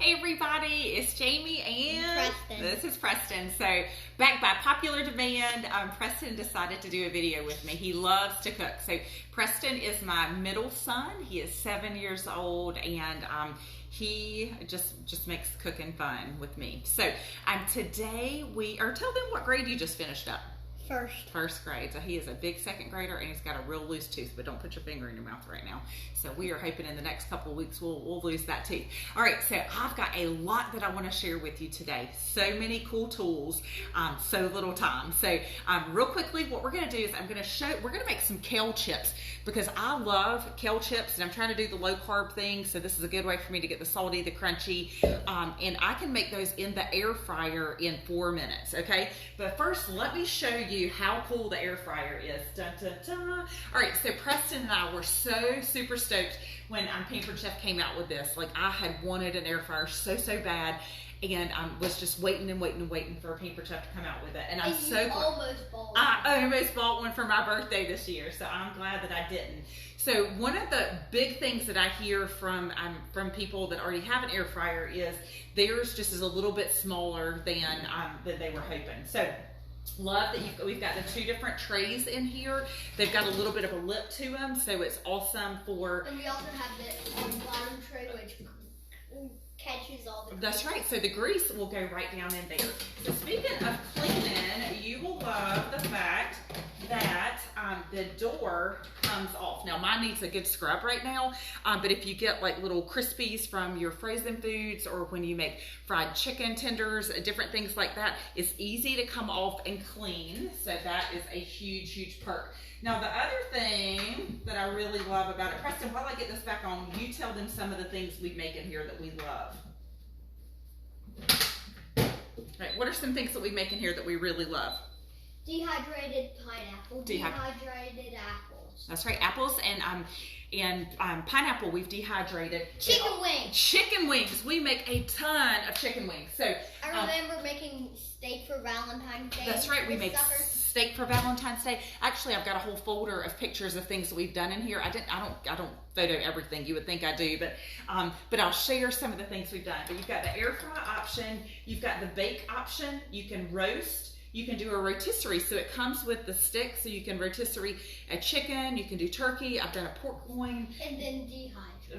Hey everybody, it's Jamie and Preston. This is Preston. So back by popular demand, Preston decided to do a video with me. He loves to cook. So Preston is my middle son. He is 7 years old and he just makes cooking fun with me. So today tell them what grade you just finished up. First grade. So he is a big second grader and he's got a real loose tooth, but don't put your finger in your mouth right now. So we are hoping in the next couple of weeks we'll lose that tooth. All right, so I've got a lot that I want to share with you today. So many cool tools, so little time. So real quickly, what we're going to do is we're going to make some kale chips because I love kale chips and I'm trying to do the low carb thing. So this is a good way for me to get the salty, the crunchy, and I can make those in the air fryer in 4 minutes. Okay, but first let me show you how cool the air fryer is. Dun, dun, dun. All right, so Preston and I were so super stoked when Pampered Chef came out with this. Like I had wanted an air fryer so bad, and was just waiting for Pampered Chef to come out with it. And I'm so glad. I almost bought one for my birthday this year, so I'm glad that I didn't. So one of the big things that I hear from people that already have an air fryer is theirs just is a little bit smaller than they were hoping. So love that we've got the two different trays in here. They've got a little bit of a lip to them, so it's awesome for. And we also have the bottom tray, which catches all the. That's right. So the grease will go right down in there. So speaking of cleaning, you will love the fact that the door comes off. Now mine needs a good scrub right now, but if you get like little crispies from your frozen foods or when you make fried chicken tenders, different things like that, it's easy to come off and clean. So that is a huge perk. Now the other thing that I really love about it, Preston, while I get this back on, you tell them some of the things we make in here that we love. Right, what are some things that we make in here that we really love? Dehydrated pineapple, dehydrated apples. That's right, apples and pineapple we've dehydrated. Chicken wings. We make a ton of chicken wings. So I remember making steak for Valentine's Day. That's right, we make steak for Valentine's Day. Actually, I've got a whole folder of pictures of things that we've done in here. I don't photo everything. You would think I do, but I'll share some of the things we've done. But you've got the air fry option, you've got the bake option, you can roast. You can do a rotisserie, so it comes with the stick, so you can rotisserie a chicken, you can do turkey, I've done a pork loin. And then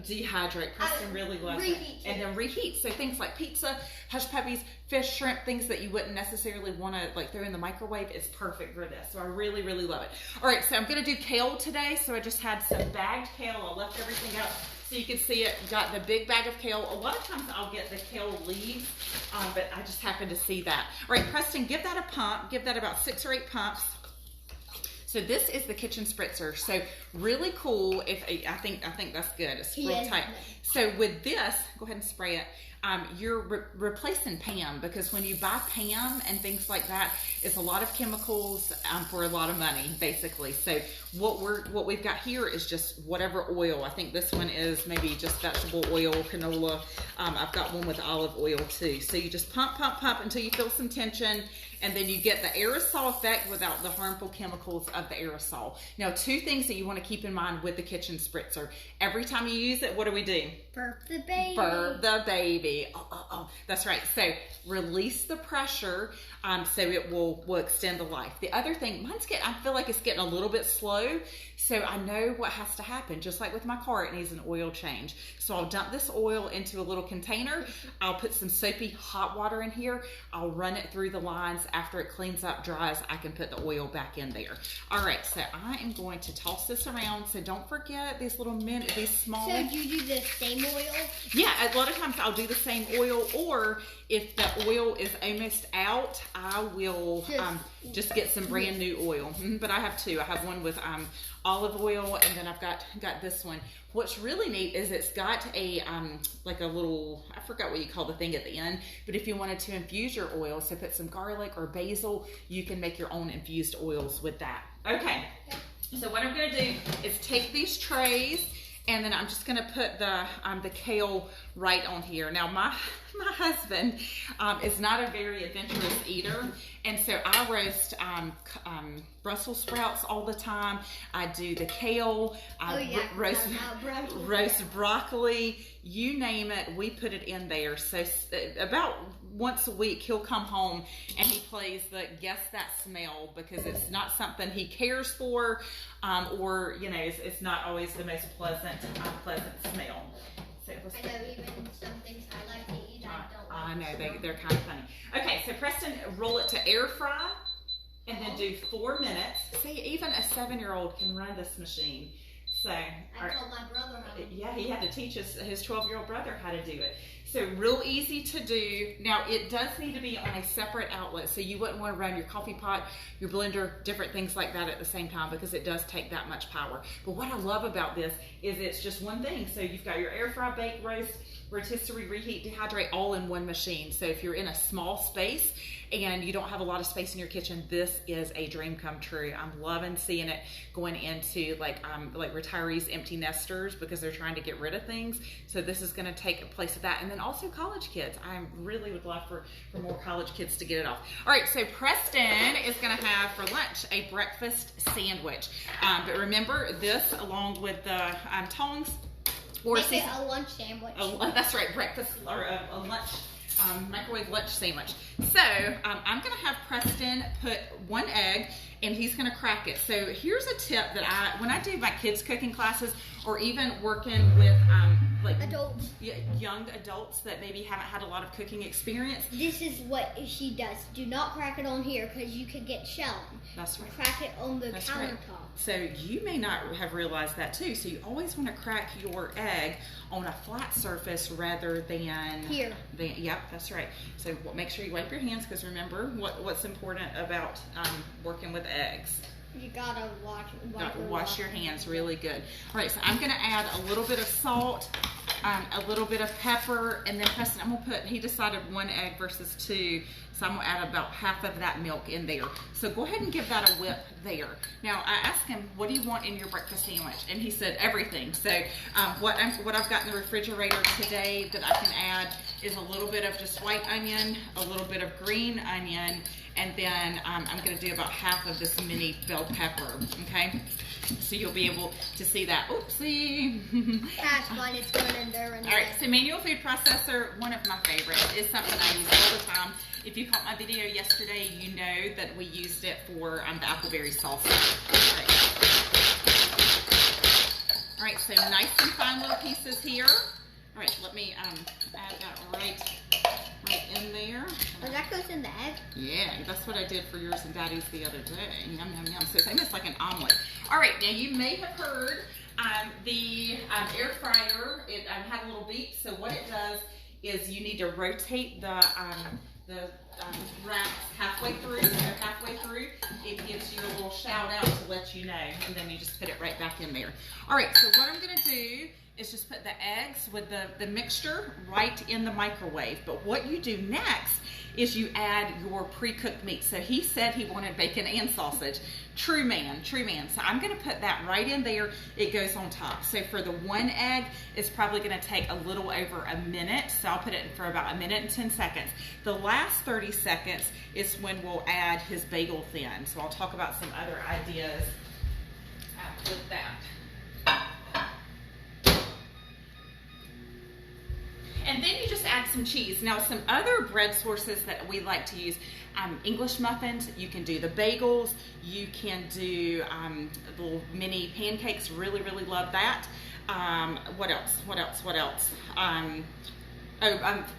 dehydrate. Preston really loves it. And then reheat, so things like pizza, hush puppies, fish, shrimp, things that you wouldn't necessarily want to like throw in the microwave is perfect for this. So I really love it. All right, so I'm going to do kale today, so I just had some bagged kale. I left everything out so you can see it. Got the big bag of kale. A lot of times I'll get the kale leaves, but I just happened to see that. All right, Preston, give that a pump. Give that about 6 or 8 pumps. So this is the kitchen spritzer. So really cool. I think that's good. It's real tight. So with this, go ahead and spray it. You're replacing Pam, because when you buy Pam and things like that, it's a lot of chemicals for a lot of money, basically. So what we've got here is just whatever oil. I think this one is maybe just vegetable oil, canola. I've got one with olive oil too. So you just pump until you feel some tension, and then you get the aerosol effect without the harmful chemicals of the aerosol. Now, 2 things that you want to keep in mind with the kitchen spritzer. Every time you use it, what do? Burp the baby. Burp the baby. Oh, that's right. So release the pressure, so it will extend the life. The other thing, I feel like it's getting a little bit slow, so I know what has to happen. Just like with my car, it needs an oil change. So I'll dump this oil into a little container. I'll put some soapy hot water in here. I'll run it through the lines. After it cleans up, dries, I can put the oil back in there. All right, so I am going to toss this around. So don't forget these small. So do you do the same oil? Yeah, a lot of times I'll do the same oil, or if the oil is almost out, I will just get some brand new oil. But I have 2. I have one with olive oil, and then I've got this one. What's really neat is it's got a like a little, I forgot what you call the thing at the end, but if you wanted to infuse your oil, so put some garlic or basil, you can make your own infused oils with that. Okay, so what I'm going to do is take these trays, and then I'm just going to put the kale right on here. Now my husband is not a very adventurous eater, and so I roast Brussels sprouts all the time. I do the kale, roast broccoli, you name it, we put it in there. So about once a week, he'll come home and he plays the guess that smell, because it's not something he cares for, or you know, it's not always the most pleasant smell. So I know even some things I like to eat, I don't like. I know, they're kind of funny. Okay, so Preston, roll it to air fry and then do 4 minutes. See, even a 7-year-old can run this machine. So I told my brother how to. yeah, he had to teach his 12-year-old brother how to do it. So real easy to do. Now it does need to be on a separate outlet. So you wouldn't want to run your coffee pot, your blender, different things like that at the same time, because it does take that much power. But what I love about this is it's just one thing. So you've got your air fry, bake, roast, rotisserie, reheat, dehydrate, all in one machine. So if you're in a small space and you don't have a lot of space in your kitchen, this is a dream come true. I'm loving seeing it going into like retirees, empty nesters, because they're trying to get rid of things. So this is going to take a place of that. And then also college kids. I really would love for more college kids to get it off. All right, so Preston is going to have for lunch a breakfast sandwich. But remember, this along with the tongs, or Make it a lunch sandwich. Oh, that's right, breakfast or a lunch, microwave lunch sandwich. So I'm gonna have Preston put 1 egg and he's gonna crack it. So here's a tip that when I do my kids cooking classes, or even working with like Adults. young adults that maybe haven't had a lot of cooking experience. This is what she does. Do not crack it on here because you could get shelled. That's right. Crack it on the That's countertop. right. So you may not have realized that too. So you always want to crack your egg on a flat surface rather than here. Yep, that's right. So make sure you wipe your hands, because remember what's important about working with eggs. You gotta Wash your hands really good. All right, so I'm gonna add a little bit of salt, a little bit of pepper, and then Preston, I'm gonna put, he decided 1 egg versus 2, so I'm gonna add about half of that milk in there. So go ahead and give that a whip there. Now I asked him, what do you want in your breakfast sandwich? And he said everything. So what I've got in the refrigerator today that I can add is a little bit of just white onion, a little bit of green onion, and then I'm going to do about half of this mini bell pepper, okay? So you'll be able to see that. Oopsie. That's fine, it's going in there. All right, so manual food processor, one of my favorites. It's something I use all the time. If you caught my video yesterday, you know that we used it for the appleberry salsa. All right, so nice and fine little pieces here. All right, let me add that right in there. Oh, that goes in the egg? Yeah, that's what I did for yours and Daddy's the other day. Yum, yum, yum. So it's almost like an omelet. All right, now you may have heard the air fryer, it had a little beep. So what it does is you need to rotate the wrap halfway through. So halfway through, it gives you a little shout out to let you know, and then you just put it right back in there. All right, so what I'm gonna do is just put the eggs with the mixture right in the microwave. But what you do next is you add your pre-cooked meat. So he said he wanted bacon and sausage. True man, true man. So I'm gonna put that right in there. It goes on top. So for the 1 egg, it's probably gonna take a little over a minute. So I'll put it for about 1 minute and 10 seconds. The last 30 seconds is when we'll add his bagel thin. So I'll talk about some other ideas with that. And then you just add some cheese. Now, some other bread sources that we like to use, English muffins, you can do the bagels, you can do little mini pancakes, really, really love that. What else?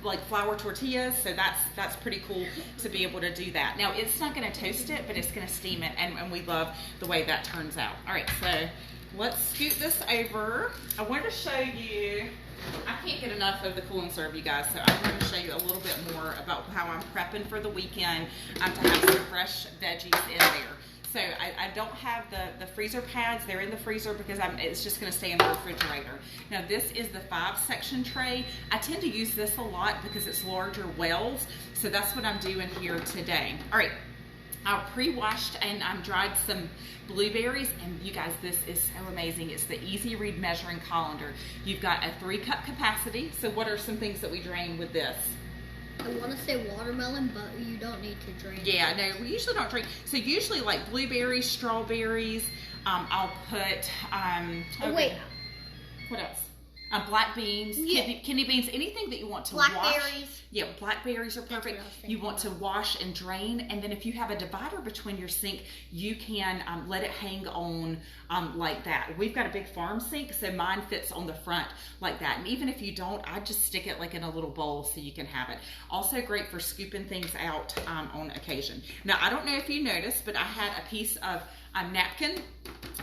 Like flour tortillas, so that's pretty cool to be able to do that. Now, it's not gonna toast it, but it's gonna steam it, and we love the way that turns out. All right, so let's scoot this over. I wanted to show you, I can't get enough of the Cool and Serve, you guys, so I'm going to show you a little bit more about how I'm prepping for the weekend to have some fresh veggies in there. So I don't have the freezer pads. They're in the freezer because it's just going to stay in the refrigerator. Now this is the 5-section tray. I tend to use this a lot because it's larger wells, so that's what I'm doing here today. All right. I pre-washed and dried some blueberries, and you guys, this is so amazing. It's the Easy Read measuring colander. You've got a 3-cup capacity. So what are some things that we drain with this? I want to say watermelon, but you don't need to drain. Yeah, no, we usually don't drain. So usually like blueberries, strawberries. I'll put. Wait. What else? Black beans, kidney beans, anything that you want to wash. Blackberries. Yeah, blackberries are perfect. You want to wash and drain, and then if you have a divider between your sink, you can let it hang on like that. We've got a big farm sink, so mine fits on the front like that. And even if you don't, I just stick it like in a little bowl so you can have it. Also great for scooping things out on occasion. Now, I don't know if you noticed, but I had a piece of napkin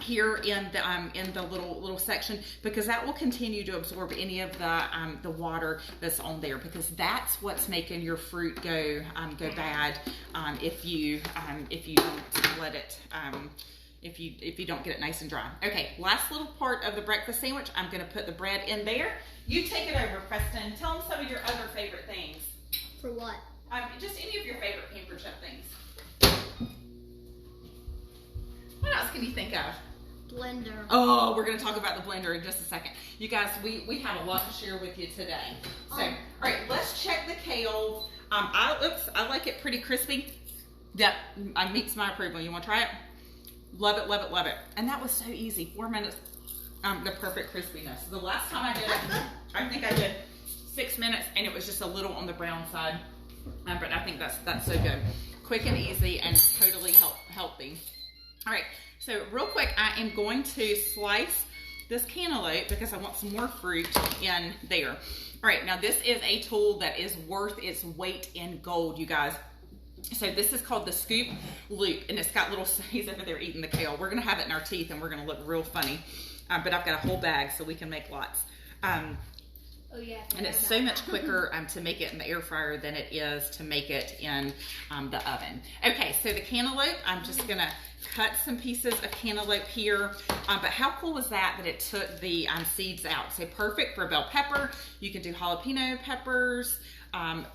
here in the little section, because that will continue to absorb any of the water that's on there, because that's what's making your fruit go bad if you don't let it if you don't get it nice and dry. Okay, last little part of the breakfast sandwich. I'm going to put the bread in there. You take it over, Preston. Tell them some of your other favorite things. For what? Just any of your favorite Pampered Chef things. What else can you think of? Blender. Oh, we're going to talk about the blender in just a second. You guys, we have a lot to share with you today. So, all right, let's check the kale. I like it pretty crispy. Yep, meets my approval. You want to try it? Love it, love it, love it. And that was so easy. 4 minutes, the perfect crispiness. The last time I did it, I think I did 6 minutes, and it was just a little on the brown side. But I think that's so good. Quick and easy and totally healthy. All right, so real quick, I am going to slice this cantaloupe because I want some more fruit in there. All right, now this is a tool that is worth its weight in gold, you guys. So this is called the Scoop Loop, and it's got little, he's over there eating the kale. We're gonna have it in our teeth and we're gonna look real funny. But I've got a whole bag so we can make lots. Oh, yeah, and it's so much quicker to make it in the air fryer than it is to make it in the oven. Okay, so the cantaloupe, I'm just gonna cut some pieces of cantaloupe here. But how cool was that it took the seeds out? So perfect for bell pepper. You can do jalapeno peppers.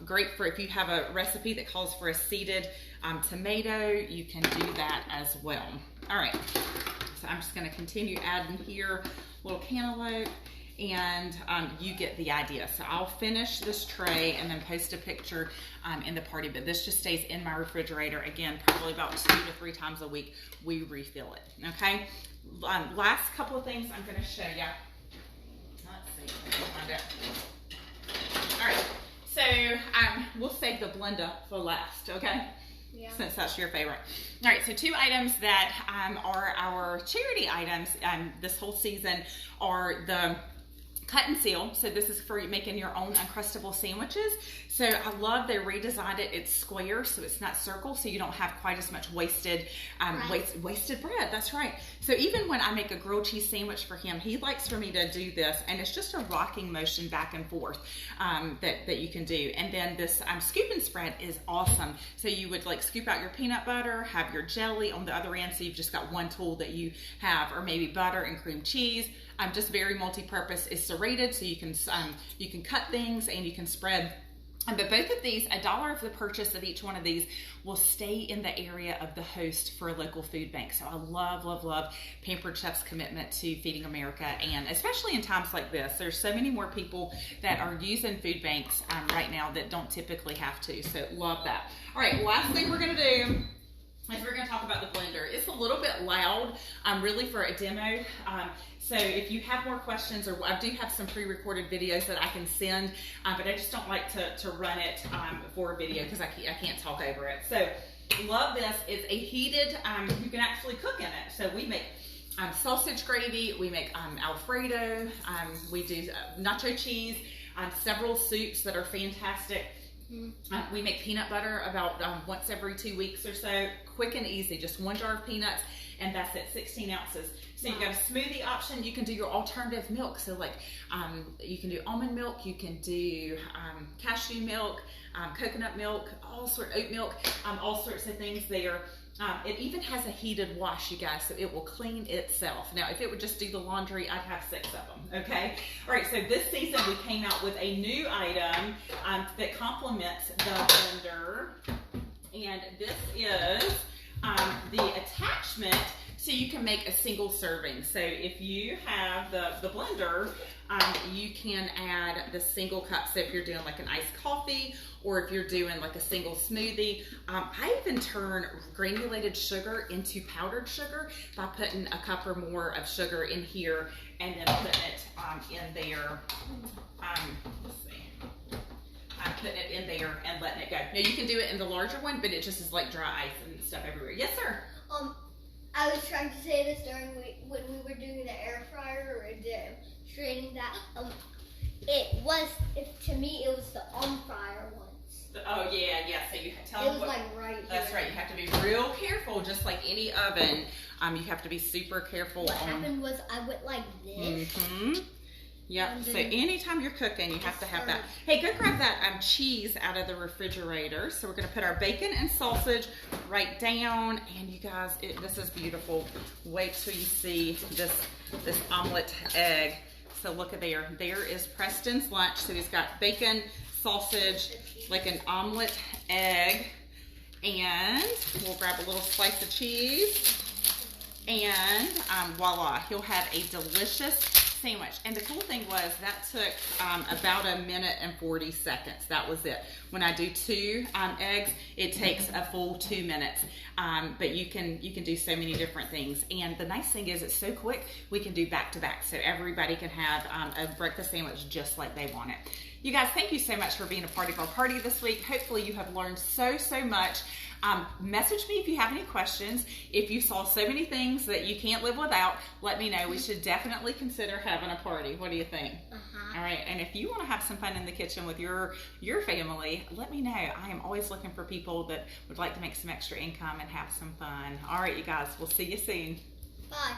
Great for if you have a recipe that calls for a seeded tomato, you can do that as well. All right, so I'm just gonna continue adding here little cantaloupe. And you get the idea. So I'll finish this tray and then post a picture in the party, but this just stays in my refrigerator. Again, probably about 2 to 3 times a week, we refill it, okay? Last couple of things I'm gonna show you. Let's see if I can find it. All right, so we'll save the blender for last, okay? Yeah. Since that's your favorite. All right, so 2 items that are our charity items this whole season are the Cut and Seal. So this is for making your own Uncrustable sandwiches. So I love they redesigned it. It's square, so it's not circle, so you don't have quite as much wasted wasted bread. That's right. So even when I make a grilled cheese sandwich for him, he likes for me to do this, and it's just a rocking motion back and forth that you can do. And then this scoop and spread is awesome. So you would like scoop out your peanut butter, have your jelly on the other end, so you've just got one tool that you have, or maybe butter and cream cheese. Just very multi-purpose. Is serrated, so you can cut things and you can spread. But both of these, $1 of the purchase of each one of these will stay in the area of the host for a local food bank. So I love, love, love Pampered Chef's commitment to feeding America, and especially in times like this. There's so many more people that are using food banks right now that don't typically have to. So love that. All right, last thing we're gonna do is we're gonna talk about the blender. It's a little bit loud, really for a demo. So if you have more questions, or I do have some pre-recorded videos that I can send, but I just don't like to run it for a video because I can't talk over it. So love this. It's a heated, you can actually cook in it. So we make sausage gravy, we make Alfredo, we do nacho cheese, several soups that are fantastic. We make peanut butter about once every 2 weeks or so. Quick and easy, just 1 jar of peanuts, and that's it, 16 ounces. So you've got a smoothie option. You can do your alternative milk. So like you can do almond milk, you can do cashew milk, coconut milk, oat milk, all sorts of things there. It even has a heated wash, you guys, so it will clean itself. Now, if it would just do the laundry, I'd have 6 of them, okay? All right, so this season we came out with a new item that complements the blender, and this is the attachment So you can make a single serving. So if you have the blender, you can add the single cup. So if you're doing like an iced coffee, or if you're doing like a single smoothie, I even turn granulated sugar into powdered sugar by putting a cup or more of sugar in here and then putting it in there. Let's see. I'm putting it in there and letting it go. Now you can do it in the larger one, but it just is like dry ice and stuff everywhere. Yes, sir. I was trying to say this during when we were doing the air fryer or straightening that. To me it was the on fire ones. Oh yeah. So you tell it them was what. Like right here. That's right. You have to be real careful, just like any oven. You have to be super careful. What happened was I went like this. Mm-hmm. Yep. So anytime you're cooking, you have to have that. Hey, go grab that cheese out of the refrigerator. So we're going to put our bacon and sausage right down. And you guys, this is beautiful. Wait till you see this omelet egg. So look at there. There is Preston's lunch. So he's got bacon, sausage, like an omelet egg. And we'll grab a little slice of cheese. And voila, he'll have a delicious sandwich. And the cool thing was that took about 1 minute and 40 seconds. That was it. When I do 2 eggs, it takes a full 2 minutes. But you can do so many different things. And the nice thing is it's so quick, we can do back to back. So everybody can have a breakfast sandwich just like they want it. You guys, thank you so much for being a part of our party this week. Hopefully you have learned so much. Message me if you have any questions. If you saw so many things that you can't live without, let me know. We should definitely consider having a party. What do you think? All right. And if you want to have some fun in the kitchen with your family, let me know. I am always looking for people that would like to make some extra income and have some fun. All right, you guys. We'll see you soon. Bye.